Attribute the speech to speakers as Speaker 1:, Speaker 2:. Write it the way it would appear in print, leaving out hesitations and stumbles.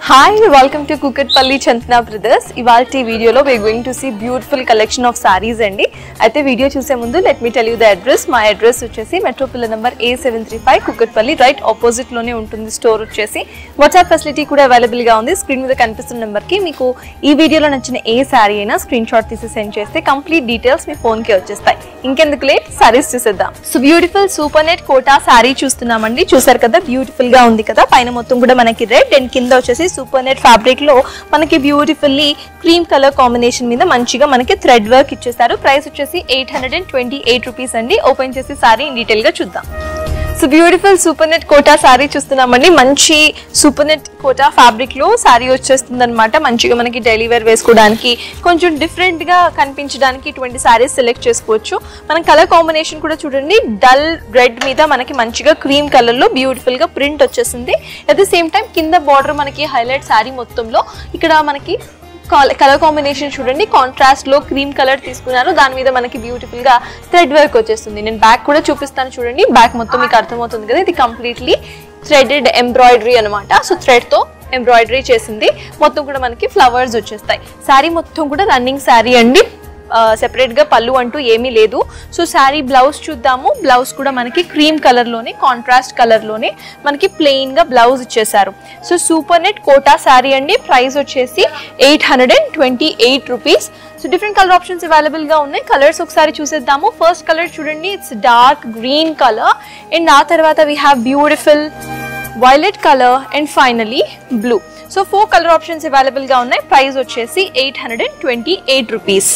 Speaker 1: Hi, welcome to Kukatpalli Chantana Brothers. Ivalti video lo we are going to see beautiful collection of sarees andi. Aithe video chuse mundu let me tell you the address. My address vachesi Metro Pillar number A735 Kukatpalli, right opposite lone untundi store vachesi. WhatsApp facility kuda available ga undi. Screen మీద కనిపిస్తున్న number కి మీకు ఈ వీడియోలో నచ్చిన ఏ సారీ అయినా screen shot తీసి సెండ్ చేస్తే కంప్లీట్ డీటెయిల్స్ మీ ఫోన్ కి వచ్చేస్తాయి. ఇంకెందుకు లేట్ సారీస్ చూసేద్దాం. So beautiful super net Kota sari చూస్తున్నామండి. చూసారు కదా బ్యూటిఫుల్ గా ఉంది కదా. పైన మొత్తం కూడా మనకి రెడ్ అండ్ కింద వచ్చేసి సూపర్ నెట్ ఫ్యాబ్రిక్ లో మనకి బ్యూటిఫుల్లీ క్రీమ్ కలర్ కాంబినేషన్ మీద మంచిగా మనకి థ్రెడ్ వర్క్ ఇచ్చేసారు. ప్రైస్ వచ్చేసి 828 రూపీస్ అండి. ఓపెన్ చేసి సారీ డీటెయిల్ గా చూద్దాం. So beautiful super net Kota sari చూస్తున్నామండి. మంచి సూపర్ నెట్ కోటా ఫ్యాబ్రిక్ లో సారీ వచ్చేస్తుంది అనమాట. మంచిగా మనకి డైలీ వేర్ వేసుకోవడానికి కొంచెం డిఫరెంట్ గా కనిపించడానికి ఇటువంటి సారీస్ సెలెక్ట్ చేసుకోవచ్చు. మన కలర్ కాంబినేషన్ కూడా చూడండి, డల్ రెడ్ మీద మనకి మంచిగా క్రీమ్ కలర్ లో బ్యూటిఫుల్ గా ప్రింట్ వచ్చేసింది. అట్ ద సేమ్ టైం కింద బార్డర్ మనకి హైలైట్ సారీ మొత్తంలో ఇక్కడ మనకి కలర్ కాంబినేషన్ చూడండి, కాంట్రాస్ట్ లో క్రీమ్ కలర్ తీసుకున్నారు. దాని మీద మనకి బ్యూటిఫుల్ గా థ్రెడ్ వర్క్ వచ్చేస్తుంది. నేను బ్యాక్ కూడా చూపిస్తాను చూడండి. బ్యాక్ మొత్తం మీకు అర్థమవుతుంది కదా, ఇది కంప్లీట్లీ థ్రెడెడ్ ఎంబ్రాయిడరీ అనమాట. సో థ్రెడ్ తో ఎంబ్రాయిడరీ చేసింది. మొత్తం కూడా మనకి ఫ్లవర్స్ వచ్చేస్తాయి. శారీ మొత్తం కూడా రన్నింగ్ శారీ అండి. సెపరేట్ గా పళ్ళు అంటూ ఏమీ లేదు. సో శారీ బ్లౌజ్ చూద్దాము. బ్లౌజ్ కూడా మనకి క్రీమ్ కలర్ లోనే కాంట్రాస్ట్ కలర్ లోనే మనకి ప్లెయిన్ గా బ్లౌజ్ ఇచ్చేసారు. So super net Kota sari అండి. ప్రైస్ వచ్చేసి 828 rupees. So different colour options available గా ఉన్నాయి. కలర్స్ ఒకసారి చూసేద్దాము. ఫస్ట్ కలర్ చూడండి, it's dark green colour and ఆ తర్వాత we have beautiful violet colour and finally blue. So 4 colour options available గా ఉన్నాయి. ప్రైస్ వచ్చేసి 828 రూపీస్.